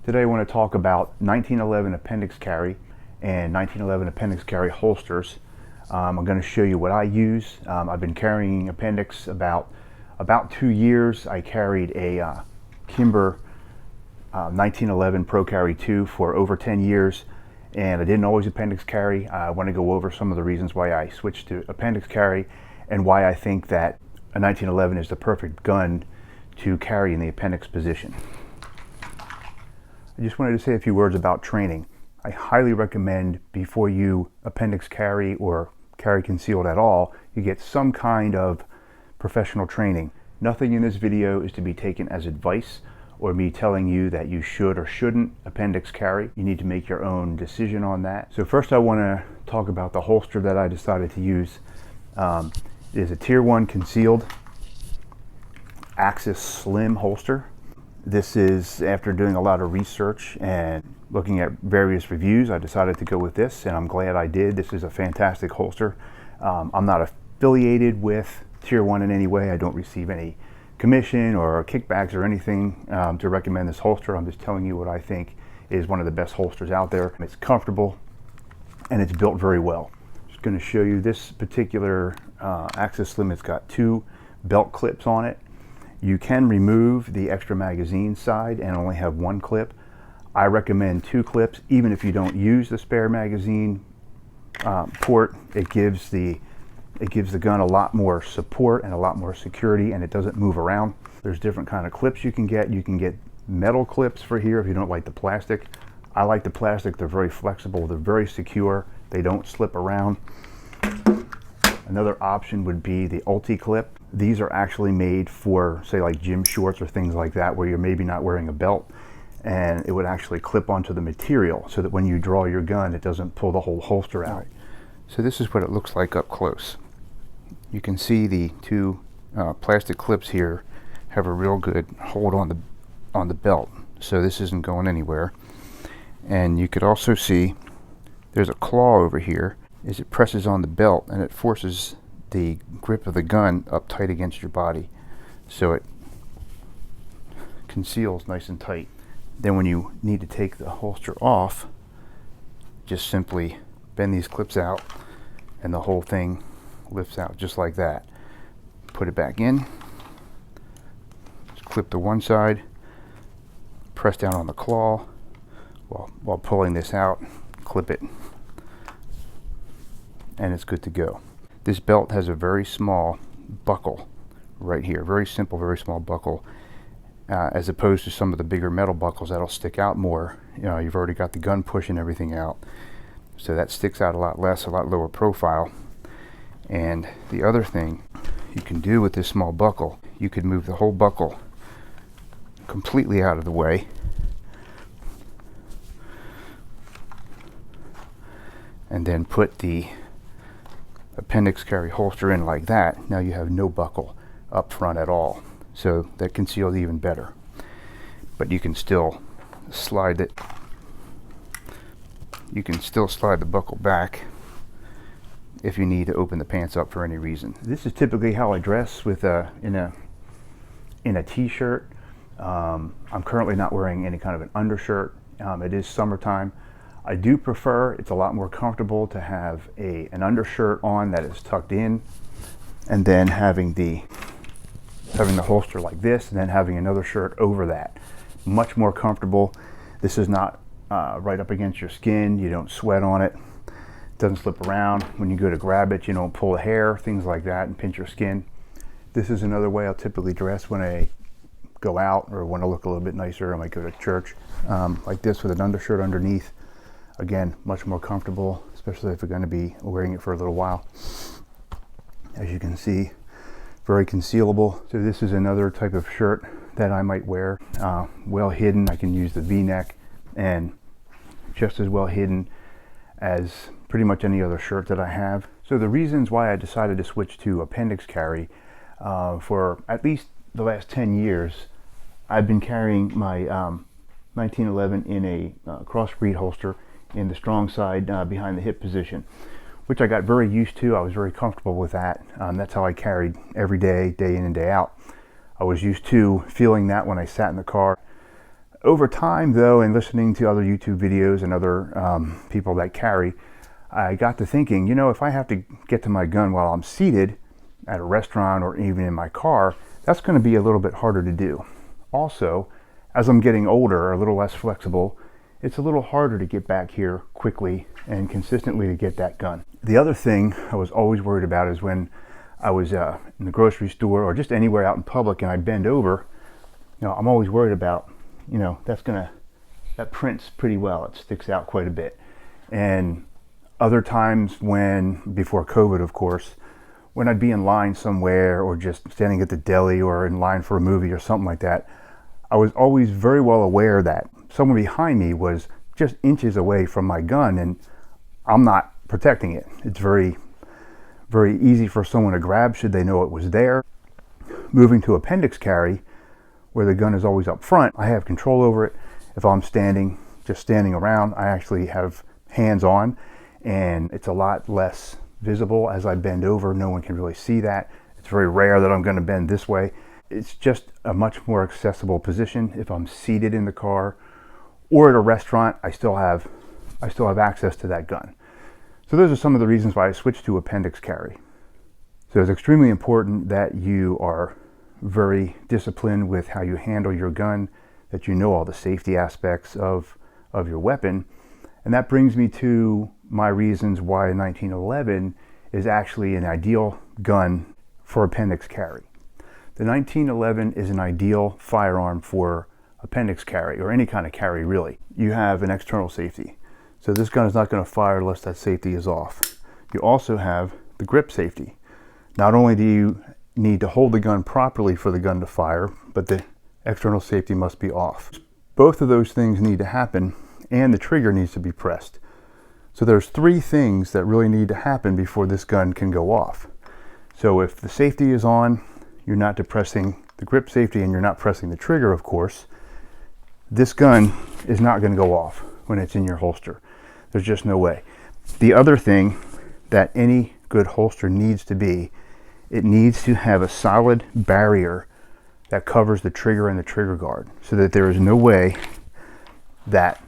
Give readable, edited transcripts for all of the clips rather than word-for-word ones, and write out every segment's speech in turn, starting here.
Today I want to talk about 1911 Appendix Carry and 1911 Appendix Carry holsters. I'm going to show you what I use. I've been carrying Appendix about 2 years. I carried a Kimber 1911 Pro Carry II for over 10 years, and I didn't always Appendix Carry. I want to go over some of the reasons why I switched to Appendix Carry and why I think that a 1911 is the perfect gun to carry in the appendix position. I just wanted to say a few words about training. I highly recommend before you appendix carry or carry concealed at all, you get some kind of professional training. Nothing in this video is to be taken as advice or me telling you that you should or shouldn't appendix carry. You need to make your own decision on that. So first I want to talk about the holster that I decided to use. It is a Tier 1 concealed Axis Slim holster. This is after doing a lot of research and looking at various reviews. I decided to go with this, and I'm glad I did. This is a fantastic holster. I'm not affiliated with Tier 1 in any way. I don't receive any commission or kickbacks or anything to recommend this holster. I'm just telling you what I think is one of the best holsters out there. It's comfortable and it's built very well. Just going to show you this particular Axis Slim. It's got 2 belt clips on it. You can remove the extra magazine side and only have 1 clip. I recommend 2 clips, even if you don't use the spare magazine port. It gives the gun a lot more support and a lot more security, and it doesn't move around. There's different kind of clips you can get. You can get metal clips for here if you don't like the plastic. I like the plastic. They're very flexible. They're very secure. They don't slip around. Another option would be the ulti clip. These are actually made for, say, like gym shorts or things like that, where you're maybe not wearing a belt, and it would actually clip onto the material so that when you draw your gun, it doesn't pull the whole holster out. So this is what it looks like up close. You can see the 2 plastic clips here have a real good hold on the belt, so this isn't going anywhere. And you could also see there's a claw over here as it presses on the belt, and it forces the grip of the gun up tight against your body, so it conceals nice and tight. Then when you need to take the holster off, just simply bend these clips out and the whole thing lifts out just like that. Put it back in, just clip to one side, press down on the claw while pulling this out, clip it, and it's good to go. This belt has a very small buckle right here, very simple, very small buckle, as opposed to some of the bigger metal buckles that'll stick out more. You know, you've already got the gun pushing everything out, so that sticks out a lot less, a lot lower profile. And the other thing you can do with this small buckle, you could move the whole buckle completely out of the way, and then put the appendix carry holster in like that. Now you have no buckle up front at all, so that conceals even better. But you can still slide it. You can still slide the buckle back if you need to open the pants up for any reason. This is typically how I dress with in a t-shirt. I'm currently not wearing any kind of an undershirt. It is summertime. I do prefer, it's a lot more comfortable to have an undershirt on that is tucked in, and then having the holster like this, and then having another shirt over that. Much more comfortable. This is not right up against your skin. You don't sweat on it. It doesn't slip around. When you go to grab it, you don't pull the hair, things like that, and pinch your skin. This is another way I'll typically dress when I go out or want to look a little bit nicer. I might go to church like this with an undershirt underneath. Again, much more comfortable, especially if you're going to be wearing it for a little while. As you can see, very concealable. So this is another type of shirt that I might wear. Well hidden. I can use the V-neck, and just as well hidden as pretty much any other shirt that I have. So the reasons why I decided to switch to appendix carry, for at least the last 10 years, I've been carrying my 1911 in a Crossbreed holster in the strong side behind the hip position, which I got very used to. I was very comfortable with that. That's how I carried every day, day in and day out. I was used to feeling that when I sat in the car. Over time though, and listening to other YouTube videos and other people that carry, I got to thinking, you know, if I have to get to my gun while I'm seated at a restaurant or even in my car, that's going to be a little bit harder to do. Also, as I'm getting older, a little less flexible, it's a little harder to get back here quickly and consistently to get that gun. The other thing I was always worried about is when I was in the grocery store or just anywhere out in public and I bend over, you know, I'm always worried about, you know, that prints pretty well. It sticks out quite a bit. And other times when, before COVID of course, when I'd be in line somewhere or just standing at the deli or in line for a movie or something like that, I was always very well aware that someone behind me was just inches away from my gun and I'm not protecting it. It's very, very easy for someone to grab should they know it was there. Moving to appendix carry, where the gun is always up front, I have control over it. If I'm just standing around, I actually have hands on and it's a lot less visible as I bend over. No one can really see that. It's very rare that I'm going to bend this way. It's just a much more accessible position. If I'm seated in the car or at a restaurant, I still have access to that gun. So those are some of the reasons why I switched to appendix carry. So it's extremely important that you are very disciplined with how you handle your gun, that you know all the safety aspects of your weapon. And that brings me to my reasons why 1911 is actually an ideal gun for appendix carry. The 1911 is an ideal firearm for appendix carry, or any kind of carry really. You have an external safety. So this gun is not going to fire unless that safety is off. You also have the grip safety. Not only do you need to hold the gun properly for the gun to fire, but the external safety must be off. Both of those things need to happen, and the trigger needs to be pressed. So there's three things that really need to happen before this gun can go off. So if the safety is on, you're not depressing the grip safety and you're not pressing the trigger, of course, this gun is not going to go off when it's in your holster. There's just no way. The other thing that any good holster needs to be, it needs to have a solid barrier that covers the trigger and the trigger guard so that there is no way that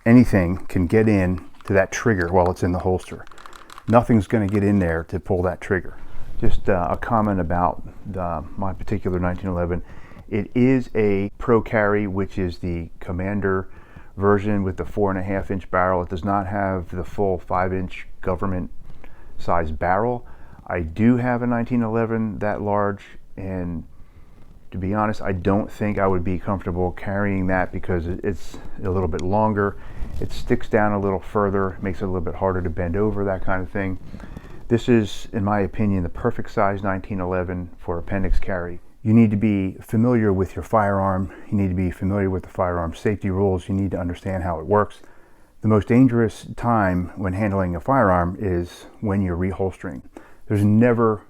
anything can get in to that trigger while it's in the holster. Nothing's going to get in there to pull that trigger. Just a comment about my particular 1911. It is a Pro Carry, which is the Commander version with the 4.5-inch barrel. It does not have the full 5-inch government size barrel. I do have a 1911 that large, and to be honest, I don't think I would be comfortable carrying that because it's a little bit longer. It sticks down a little further, makes it a little bit harder to bend over, that kind of thing. This is, in my opinion, the perfect size 1911 for appendix carry. You need to be familiar with your firearm. You need to be familiar with the firearm safety rules. You need to understand how it works. The most dangerous time when handling a firearm is when you're reholstering. There's never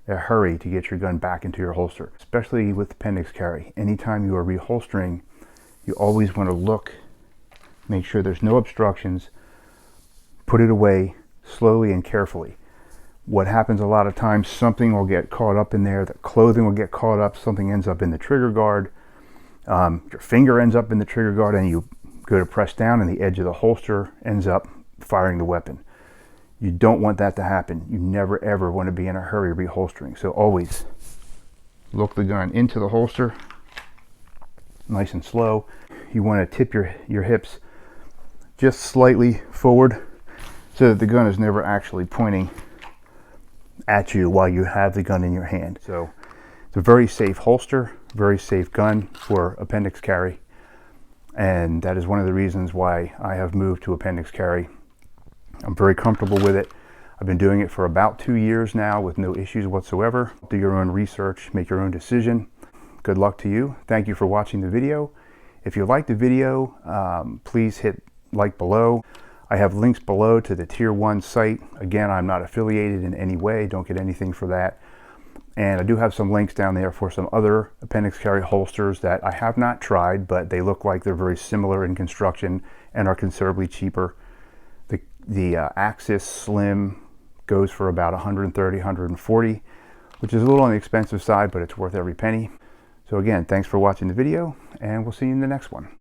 a hurry to get your gun back into your holster, especially with appendix carry. Anytime you are reholstering, you always want to look, make sure there's no obstructions, put it away slowly and carefully. What happens a lot of times, something will get caught up in there, the clothing will get caught up, something ends up in the trigger guard, your finger ends up in the trigger guard, and you go to press down and the edge of the holster ends up firing the weapon. You don't want that to happen. You never ever want to be in a hurry reholstering. So always look the gun into the holster, nice and slow. You want to tip your hips just slightly forward so that the gun is never actually pointing at you while you have the gun in your hand. So it's a very safe holster, very safe gun for appendix carry, and that is one of the reasons why I have moved to appendix carry. I'm very comfortable with it. I've been doing it for about 2 years now with no issues whatsoever. Do your own research, make your own decision. Good luck to you. Thank you for watching the video. If you liked the video, please hit like below. I have links below to the Tier 1 site. Again, I'm not affiliated in any way. Don't get anything for that. And I do have some links down there for some other appendix carry holsters that I have not tried, but they look like they're very similar in construction and are considerably cheaper. The Axis Slim goes for about $130, $140, which is a little on the expensive side, but it's worth every penny. So again, thanks for watching the video, and we'll see you in the next one.